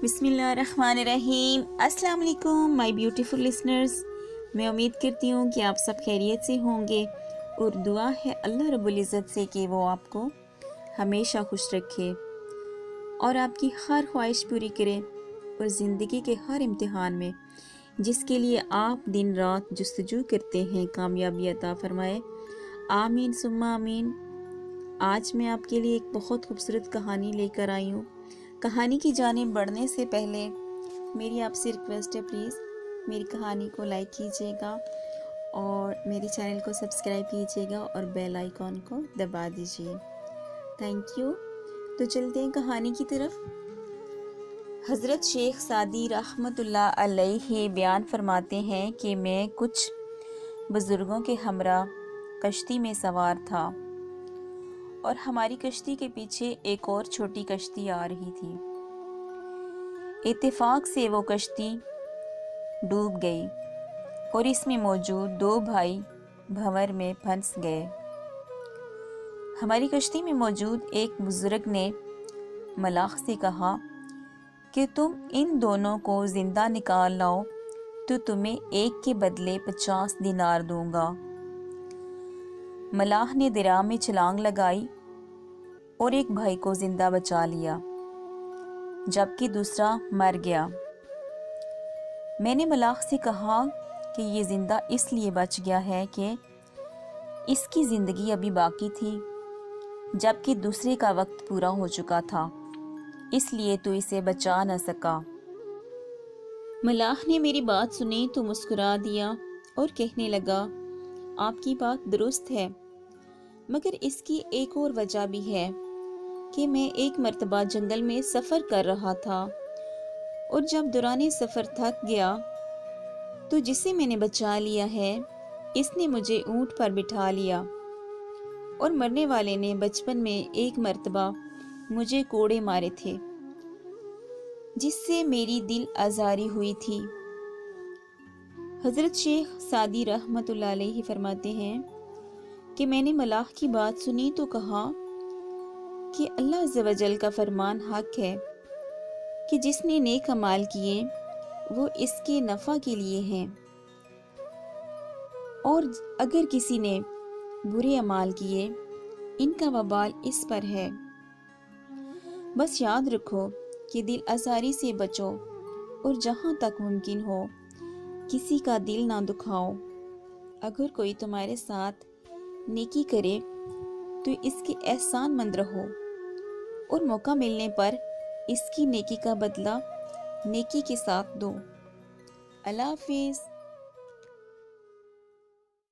بسم اللہ الرحمن الرحیم۔ السلام علیکم مائی بیوٹیفل لسنرز، میں امید کرتی ہوں کہ آپ سب خیریت سے ہوں گے اور دعا ہے اللہ رب العزت سے کہ وہ آپ کو ہمیشہ خوش رکھے اور آپ کی ہر خواہش پوری کرے اور زندگی کے ہر امتحان میں جس کے لیے آپ دن رات جستجو کرتے ہیں کامیابی عطا فرمائے، آمین ثم آمین۔ آج میں آپ کے لیے ایک بہت خوبصورت کہانی لے کر آئی ہوں۔ کہانی کی جانب بڑھنے سے پہلے میری آپ سے ریکویسٹ ہے، پلیز میری کہانی کو لائک کیجیے گا اور میرے چینل کو سبسکرائب کیجیے گا اور بیل آئیکن کو دبا دیجیے، تھینک یو۔ تو چلتے ہیں کہانی کی طرف۔ حضرت شیخ سعدی رحمۃ اللہ علیہ بیان فرماتے ہیں کہ میں کچھ بزرگوں کے ہمراہ کشتی میں سوار تھا اور ہماری کشتی کے پیچھے ایک اور چھوٹی کشتی آ رہی تھی۔ اتفاق سے وہ کشتی ڈوب گئی اور اس میں موجود دو بھائی بھنور میں پھنس گئے۔ ہماری کشتی میں موجود ایک بزرگ نے ملاح سے کہا کہ تم ان دونوں کو زندہ نکال لاؤ تو تمہیں ایک کے بدلے 50 دینار دوں گا۔ ملاح نے دریا میں چھلانگ لگائی اور ایک بھائی کو زندہ بچا لیا جبکہ دوسرا مر گیا۔ میں نے ملاح سے کہا کہ یہ زندہ اس لیے بچ گیا ہے کہ اس کی زندگی ابھی باقی تھی جبکہ دوسرے کا وقت پورا ہو چکا تھا، اس لیے تو اسے بچا نہ سکا۔ ملاح نے میری بات سنی تو مسکرا دیا اور کہنے لگا، آپ کی بات درست ہے، مگر اس کی ایک اور وجہ بھی ہے کہ میں ایک مرتبہ جنگل میں سفر کر رہا تھا اور جب دوران سفر تھک گیا تو جسے میں نے بچا لیا ہے اس نے مجھے اونٹ پر بٹھا لیا، اور مرنے والے نے بچپن میں ایک مرتبہ مجھے کوڑے مارے تھے جس سے میری دل آزاری ہوئی تھی۔ حضرت شیخ سعدی رحمۃ اللہ علیہ فرماتے ہیں کہ میں نے ملاح کی بات سنی تو کہا کہ اللہ عز و جل کا فرمان حق ہے کہ جس نے نیک اعمال کیے وہ اس کے نفع کے لیے ہیں، اور اگر کسی نے برے اعمال کیے ان کا وبال اس پر ہے۔ بس یاد رکھو کہ دل آزاری سے بچو اور جہاں تک ممکن ہو کسی کا دل نہ دکھاؤ۔ اگر کوئی تمہارے ساتھ نیکی کرے تو اس کے احسان مند رہو اور موقع ملنے پر اس کی نیکی کا بدلہ نیکی کے ساتھ دو۔ اللہ حافظ۔